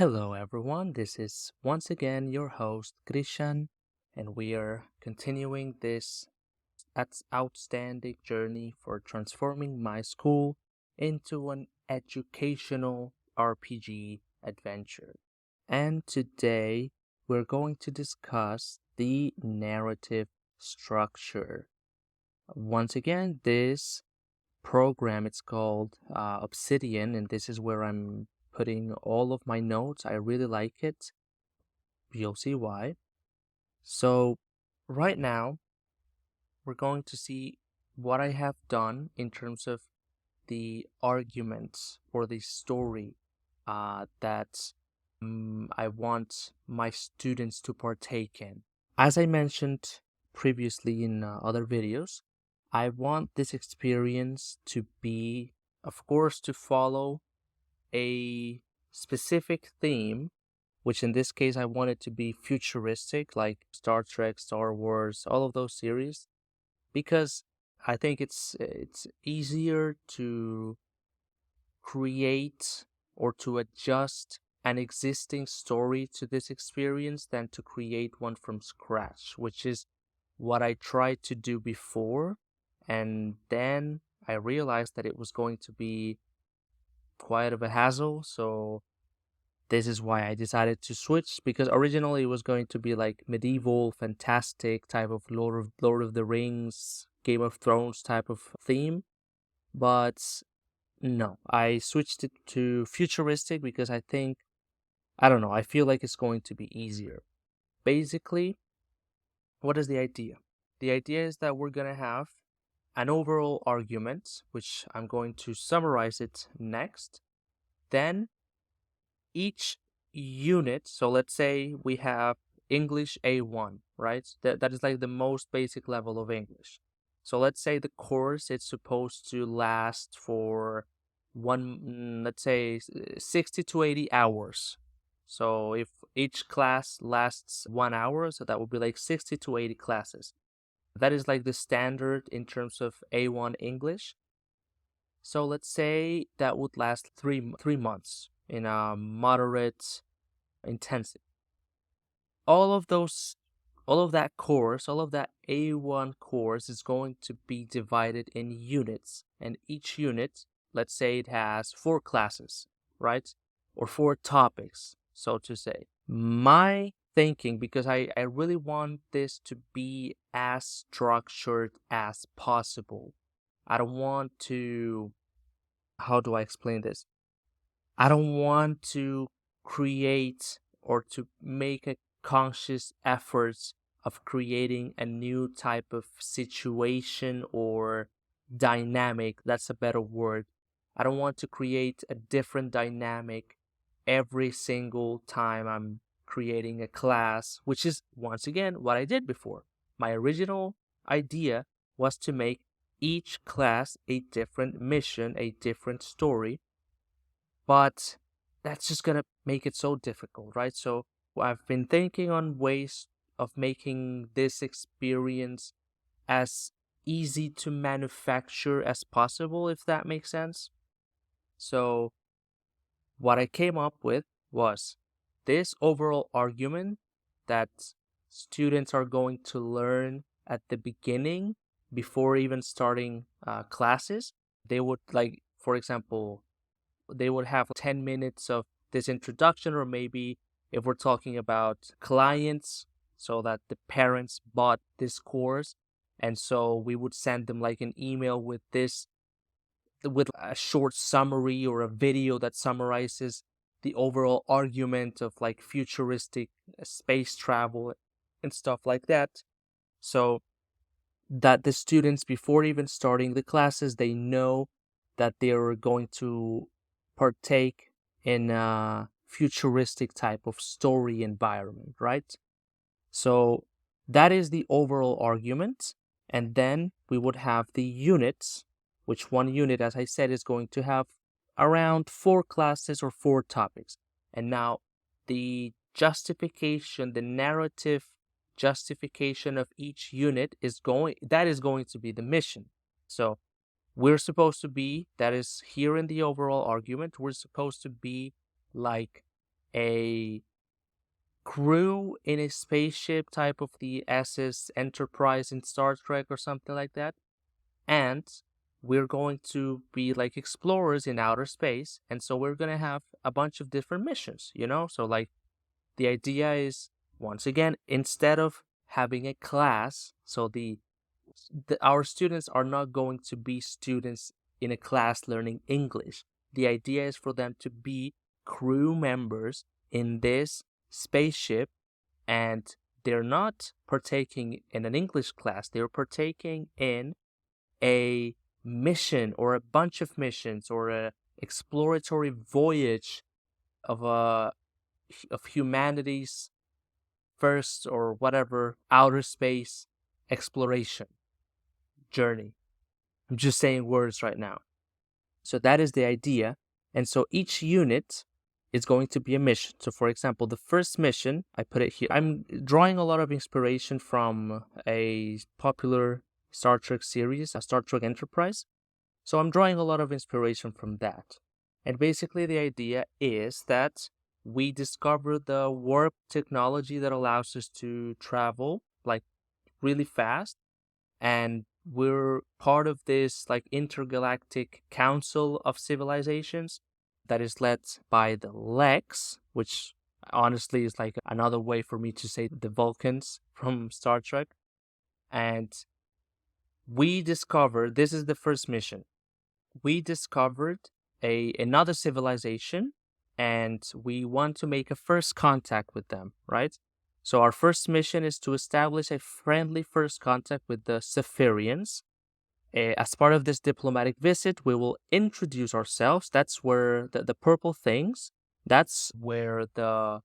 Hello, everyone. This is once again your host, Krishan, and we are continuing this outstanding journey for transforming my school into an educational RPG adventure. And today we're going to discuss the narrative structure. Once again, this program it's called Obsidian, and this is where I'm putting all of my notes. I really like it. You'll see why. So, right now, we're going to see what I have done in terms of the arguments or the story that I want my students to partake in. As I mentioned previously in other videos, I want this experience to be, of course, to follow a specific theme, which in this case I want it to be futuristic, like Star Trek, Star Wars, all of those series, because I think it's easier to create or to adjust an existing story to this experience than to create one from scratch, which is what I tried to do before. And then I realized that it was going to be quite of a hassle. So this is why I decided to switch, because originally it was going to be like medieval, fantastic type of Lord of the Rings, Game of Thrones type of theme. But no, I switched it to futuristic because I don't know, I feel like it's going to be easier. Basically, what is the idea? The idea is that we're going to have an overall argument, which I'm going to summarize it next. Then each unit, so let's say we have English A1, right? That is like the most basic level of English. So let's say the course it's supposed to last for let's say 60 to 80 hours. So if each class lasts 1 hour, so that would be like 60 to 80 classes. That is like the standard in terms of A1 English. So let's say that would last three months in a moderate intensity. All of those, all of that course, all of that A1 course is going to be divided in units, and each unit, let's say it has 4 classes, right? Or 4 topics, so to say. My thinking, because I really want this to be as structured as possible. I don't want to, how do I explain this? I don't want to create or to make a conscious effort of creating a new type of situation or dynamic. That's a better word. I don't want to create a different dynamic every single time I'm creating a class, which is once again what I did before. My original idea was to make each class a different mission, a different story, but that's just gonna make it so difficult, right? So I've been thinking on ways of making this experience as easy to manufacture as possible, if that makes sense. So what I came up with was this overall argument that students are going to learn at the beginning before even starting classes. They would, like, for example, they would have 10 minutes of this introduction, or maybe if we're talking about clients, so that the parents bought this course, and so we would send them like an email with a short summary or a video that summarizes the overall argument of like futuristic space travel and stuff like that, so that the students, before even starting the classes, they know that they're going to partake in a futuristic type of story environment, right? So that is the overall argument. And then we would have the units, which one unit, as I said, is going to have around 4 classes or 4 topics. And now the justification, the narrative justification of each unit is going to be the mission. So we're supposed to be, that is here in the overall argument, we're supposed to be like a crew in a spaceship type of the SS Enterprise in Star Trek or something like that. And we're going to be like explorers in outer space. And so we're going to have a bunch of different missions, you know? So, like, the idea is, once again, instead of having a class, so our students are not going to be students in a class learning English. The idea is for them to be crew members in this spaceship, and they're not partaking in an English class. They're partaking in a mission or a bunch of missions or a exploratory voyage of humanity's first or whatever outer space exploration journey. I'm just saying words right now. So that is the idea. And so each unit is going to be a mission. So for example, the first mission, I put it here. I'm drawing a lot of inspiration from a popular Star Trek series, a Star Trek Enterprise. So I'm drawing a lot of inspiration from that. And basically the idea is that we discover the warp technology that allows us to travel like really fast, and we're part of this like intergalactic council of civilizations that is led by the Lex, which honestly is like another way for me to say the Vulcans from Star Trek. And we discovered, this is the first mission, we discovered another civilization, and we want to make a first contact with them, right? So our first mission is to establish a friendly first contact with the Cephirians. As part of this diplomatic visit, we will introduce ourselves. That's where the purple things, that's where the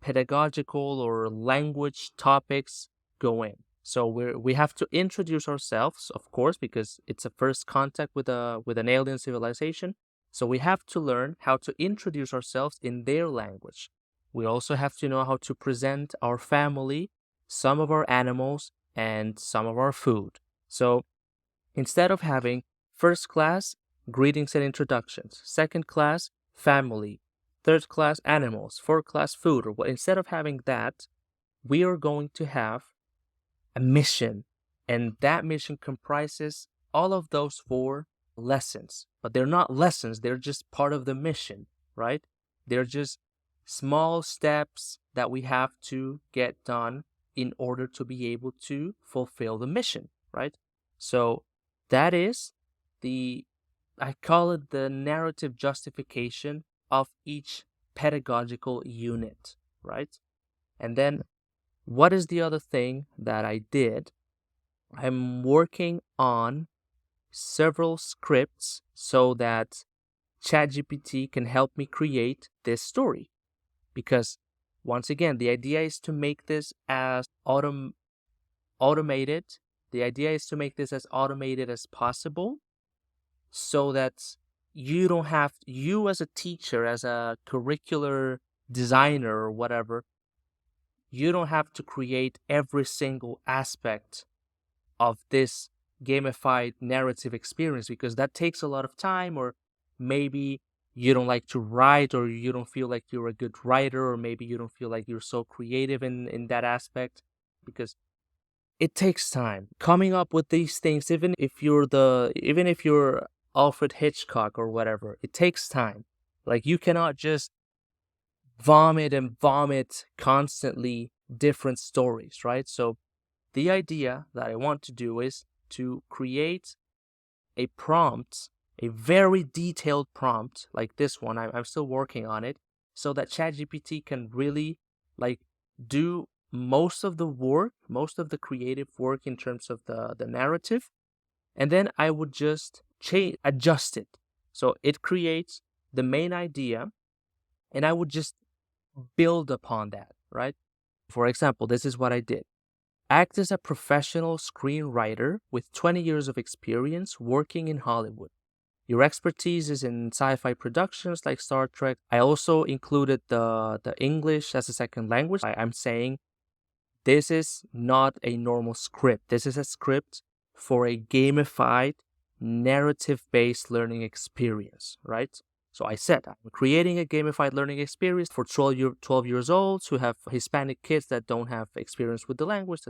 pedagogical or language topics go in. So we have to introduce ourselves, of course, because it's a first contact with an alien civilization. So we have to learn how to introduce ourselves in their language. We also have to know how to present our family, some of our animals, and some of our food. So instead of having first class, greetings and introductions, second class, family, third class, animals, fourth class, food, or what, instead of having that, we are going to have a mission, and that mission comprises all of those 4 lessons. But they're not lessons, they're just part of the mission, right? They're just small steps that we have to get done in order to be able to fulfill the mission, right? So that is I call it the narrative justification of each pedagogical unit, right? And then what is the other thing that I did? I'm working on several scripts so that ChatGPT can help me create this story. Because once again, the idea is to make this as automated. The idea is to make this as automated as possible so that you as a teacher, as a curricular designer or whatever, you don't have to create every single aspect of this gamified narrative experience, because that takes a lot of time, or maybe you don't like to write, or you don't feel like you're a good writer, or maybe you don't feel like you're so creative in that aspect, because it takes time coming up with these things. Even if you're Alfred Hitchcock or whatever, it takes time. Like, you cannot just vomit constantly different stories, right? So the idea that I want to do is to create a prompt, a very detailed prompt like this one. I'm still working on it, so that ChatGPT can really like do most of the work, most of the creative work in terms of the narrative. And then I would just adjust it. So it creates the main idea, and I would just build upon that, right? For example, this is what I did. Act as a professional screenwriter with 20 years of experience working in Hollywood. Your expertise is in sci-fi productions like Star Trek. I also included the English as a second language. I'm saying this is not a normal script. This is a script for a gamified, narrative-based learning experience, right? So I said, I'm creating a gamified learning experience for 12 years old who have Hispanic kids that don't have experience with the language.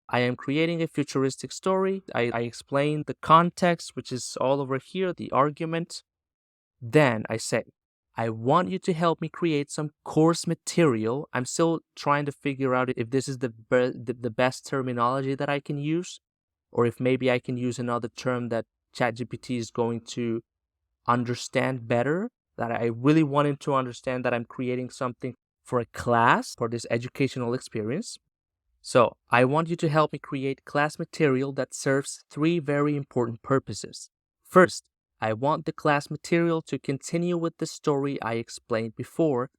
I am creating a futuristic story. I explain the context, which is all over here, the argument. Then I say, I want you to help me create some course material. I'm still trying to figure out if this is the best terminology that I can use, or if maybe I can use another term that ChatGPT is going to understand better. That I really want him to understand that I'm creating something for a class, for this educational experience. So I want you to help me create class material that serves three very important purposes. First, I want the class material to continue with the story I explained before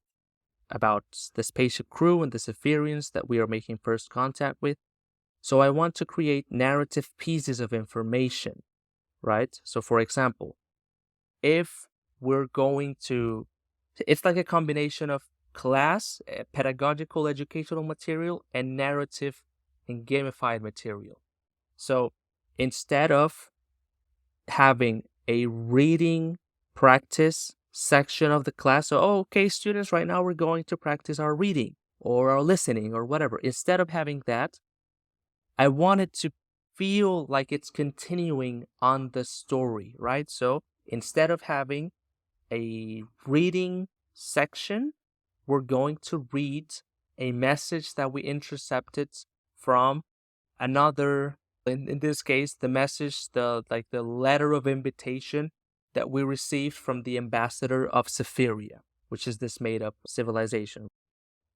about the spaceship crew and the Zephyrians that we are making first contact with. So I want to create narrative pieces of information, right? So for example, if we're going to, it's like a combination of class, pedagogical educational material, and narrative and gamified material. So instead of having a reading practice section of the class, so, okay, students, right now we're going to practice our reading or our listening or whatever. Instead of having that, I want it to feel like it's continuing on the story, right? So instead of having a reading section, we're going to read a message that we intercepted from another, in this case, the message, the letter of invitation that we received from the ambassador of Zephyria, which is this made-up civilization.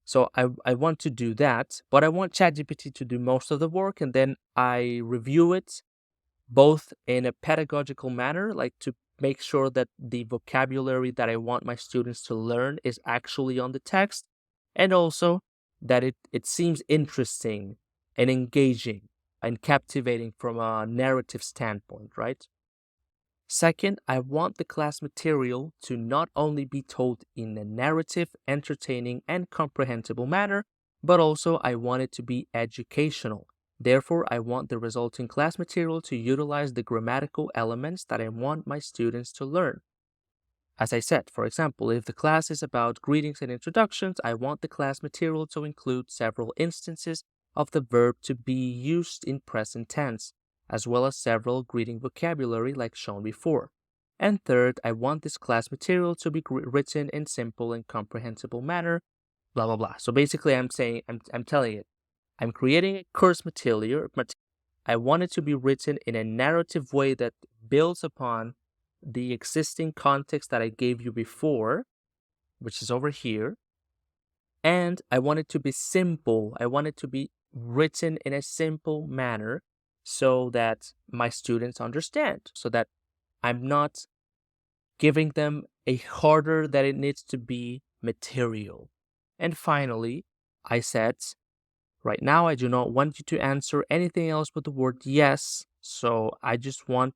So I want to do that, but I want ChatGPT to do most of the work, and then I review it both in a pedagogical manner, like to make sure that the vocabulary that I want my students to learn is actually on the text, and also that it seems interesting and engaging and captivating from a narrative standpoint, right? Second, I want the class material to not only be told in a narrative, entertaining, and comprehensible manner, but also I want it to be educational. Therefore, I want the resulting class material to utilize the grammatical elements that I want my students to learn. As I said, for example, if the class is about greetings and introductions, I want the class material to include several instances of the verb to be used in present tense, as well as several greeting vocabulary like shown before. And third, I want this class material to be written in simple and comprehensible manner, blah, blah, blah. So basically I'm telling it, I'm creating a course material. I want it to be written in a narrative way that builds upon the existing context that I gave you before, which is over here. And I want it to be simple. I want it to be written in a simple manner so that my students understand, so that I'm not giving them a harder than it needs to be material. And finally, I said, right now, I do not want you to answer anything else but the word yes. So I just want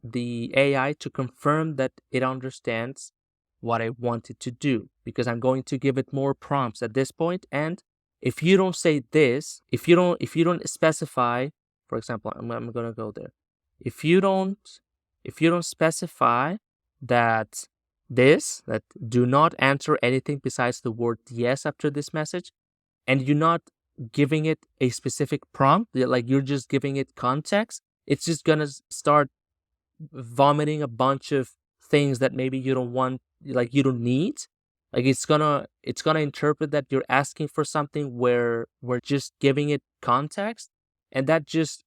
the AI to confirm that it understands what I want it to do, because I'm going to give it more prompts at this point. And if you don't say this, if you don't specify, for example, I'm gonna go there. If you don't specify that do not answer anything besides the word yes after this message, and you're not giving it a specific prompt, like you're just giving it context, it's just gonna start vomiting a bunch of things that maybe you don't want, like you don't need. Like it's gonna interpret that you're asking for something where we're just giving it context, and that just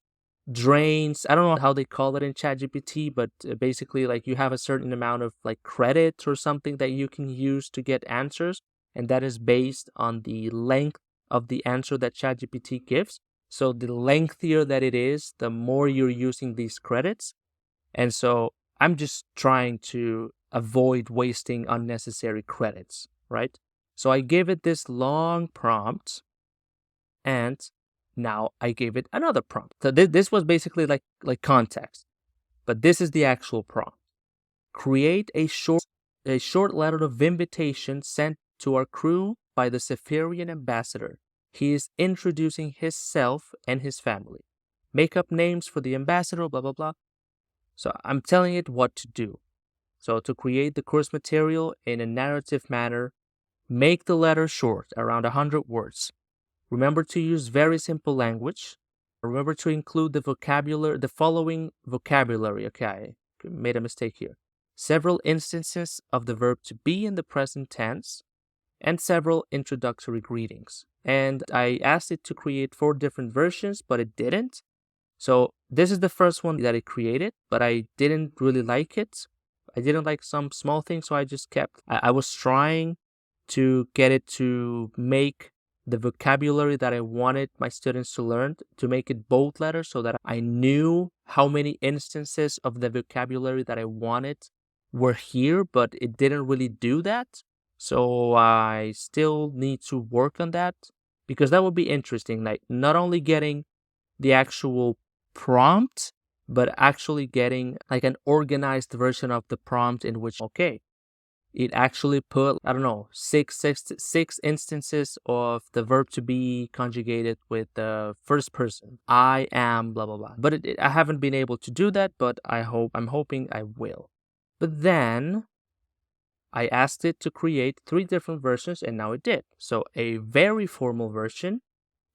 drains. I don't know how they call it in ChatGPT, but basically like you have a certain amount of like credit or something that you can use to get answers, and that is based on the length of the answer that ChatGPT gives. So the lengthier that it is, the more you're using these credits. And so I'm just trying to avoid wasting unnecessary credits, right? So I gave it this long prompt, and now I gave it another prompt. So this was basically like context, but this is the actual prompt. Create a short letter of invitation sent to our crew by the Zephyrian ambassador. He is introducing himself and his family. Make up names for the ambassador, blah, blah, blah. So I'm telling it what to do. So to create the course material in a narrative manner, make the letter short, around 100 words. Remember to use very simple language. Remember to include the following vocabulary. Okay, I made a mistake here. Several instances of the verb to be in the present tense, and several introductory greetings. And I asked it to create 4 different versions, but it didn't. So this is the first one that it created, but I didn't really like it. I didn't like some small things, so I just kept. I was trying to get it to make the vocabulary that I wanted my students to learn, to make it bold letters so that I knew how many instances of the vocabulary that I wanted were here, but it didn't really do that. So I still need to work on that, because that would be interesting. Like, not only getting the actual prompt, but actually getting like an organized version of the prompt in which, okay, it actually put, I don't know, six instances of the verb to be conjugated with the first person. I am blah blah blah. But I haven't been able to do that, but I'm hoping I will. But then I asked it to create 3 different versions, and now it did. So a very formal version,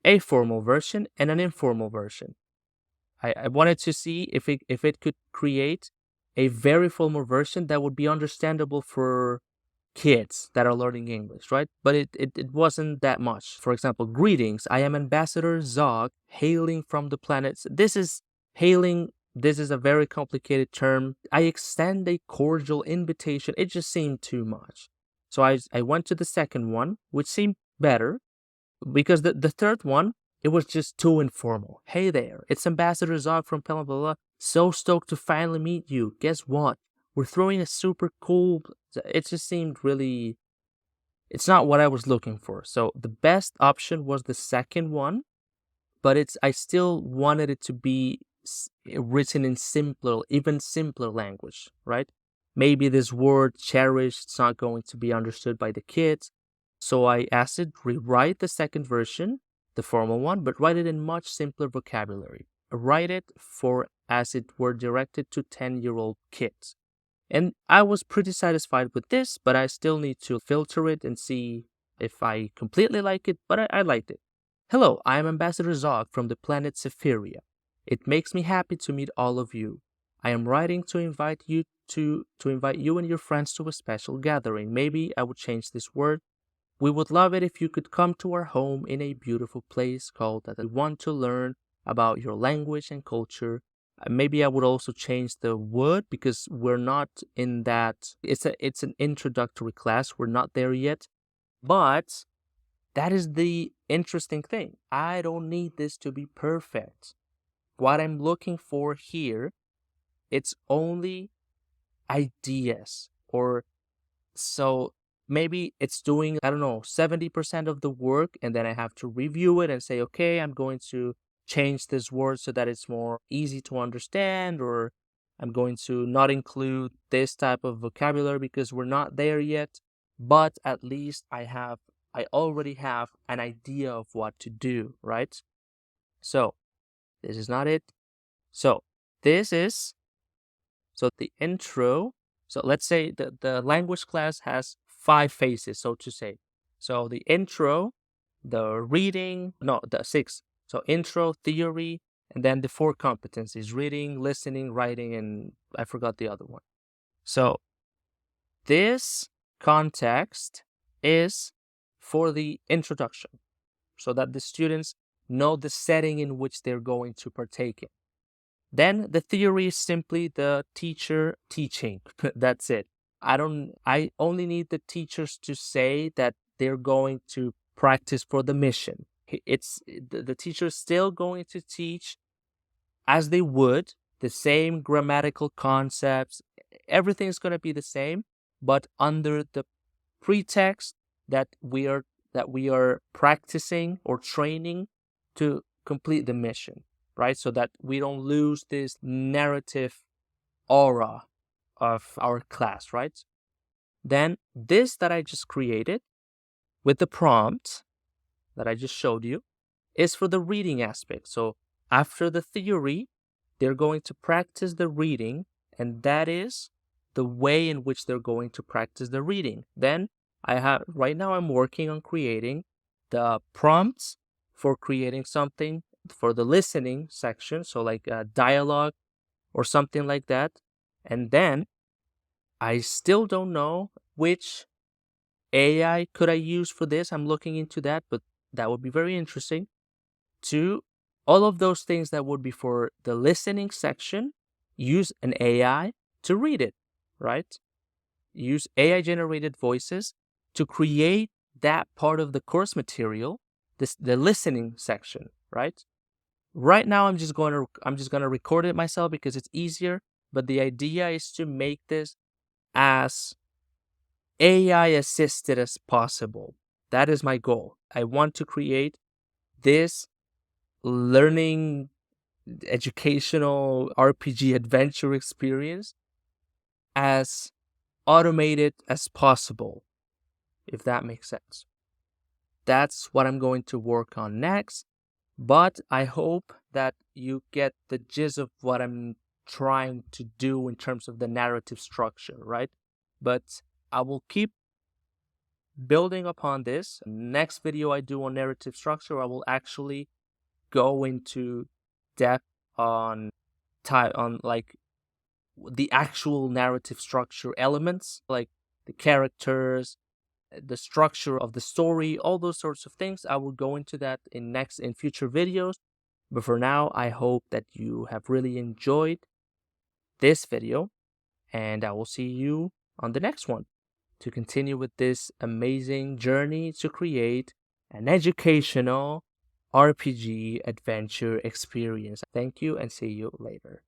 a formal version, and an informal version. I wanted to see if it could create a very formal version that would be understandable for kids that are learning English, right? But it wasn't that much. For example, greetings. I am Ambassador Zog, hailing from the planets. This is hailing. This is a very complicated term. I extend a cordial invitation. It just seemed too much. So I went to the second one, which seemed better, because the third one, it was just too informal. Hey there, it's Ambassador Zog from blah blah blah. So stoked to finally meet you. Guess what? We're throwing a super cool. It just seemed really. It's not what I was looking for. So the best option was the second one, but I still wanted it to be written in simpler, even simpler language, right? Maybe this word cherished, it's not going to be understood by the kids. So I asked it, rewrite the second version, the formal one, but write it in much simpler vocabulary. Write it for as it were directed to 10-year-old kids. And I was pretty satisfied with this, but I still need to filter it and see if I completely like it, but I liked it. Hello, I am Ambassador Zog from the planet Sephiria. It makes me happy to meet all of you. I am writing to invite you and your friends to a special gathering. Maybe I would change this word. We would love it if you could come to our home in a beautiful place called that. We want to learn about your language and culture. Maybe I would also change the would, because we're not in that. It's an introductory class. We're not there yet. But that is the interesting thing. I don't need this to be perfect. What I'm looking for here, it's only ideas. Or so maybe it's doing, I don't know, 70% of the work, and then I have to review it and say, okay, I'm going to change this word so that it's more easy to understand, or I'm going to not include this type of vocabulary because we're not there yet. But at least I already have an idea of what to do, right? So this is not it. So this is, so the intro. So let's say the language class has 5 phases, so to say. So the intro, the reading, no, the 6. So intro, theory, and then the 4 competencies: reading, listening, writing, and I forgot the other one. So this context is for the introduction, so that the students know the setting in which they're going to partake in. Then the theory is simply the teacher teaching. That's it. I only need the teachers to say that they're going to practice for the mission. It's the teacher is still going to teach as they would, the same grammatical concepts. Everything's going to be the same, but under the pretext that we are practicing or training to complete the mission, right? So that we don't lose this narrative aura of our class, right? Then this that I just created with the prompt that I just showed you is for the reading aspect. So after the theory, they're going to practice the reading, and that is the way in which they're going to practice the reading. Then right now I'm working on creating the prompts for creating something for the listening section, so like a dialogue or something like that. And then I still don't know which AI could I use for this. I'm looking into that, but that would be very interesting. To all of those things that would be for the listening section, use an AI to read it, right? Use AI generated voices to create that part of the course material, the listening section, right? Right now I'm just going to record it myself because it's easier, but the idea is to make this as AI assisted as possible. That is my goal. I want to create this learning educational RPG adventure experience as automated as possible, if that makes sense. That's what I'm going to work on next, but I hope that you get the gist of what I'm trying to do in terms of the narrative structure, right? But I will keep building upon this. Next video I do on narrative structure, I will actually go into depth on like the actual narrative structure elements, like the characters, the structure of the story, all those sorts of things. I will go into that in future videos. But for now, I hope that you have really enjoyed this video, and I will see you on the next one to continue with this amazing journey to create an educational RPG adventure experience. Thank you and see you later.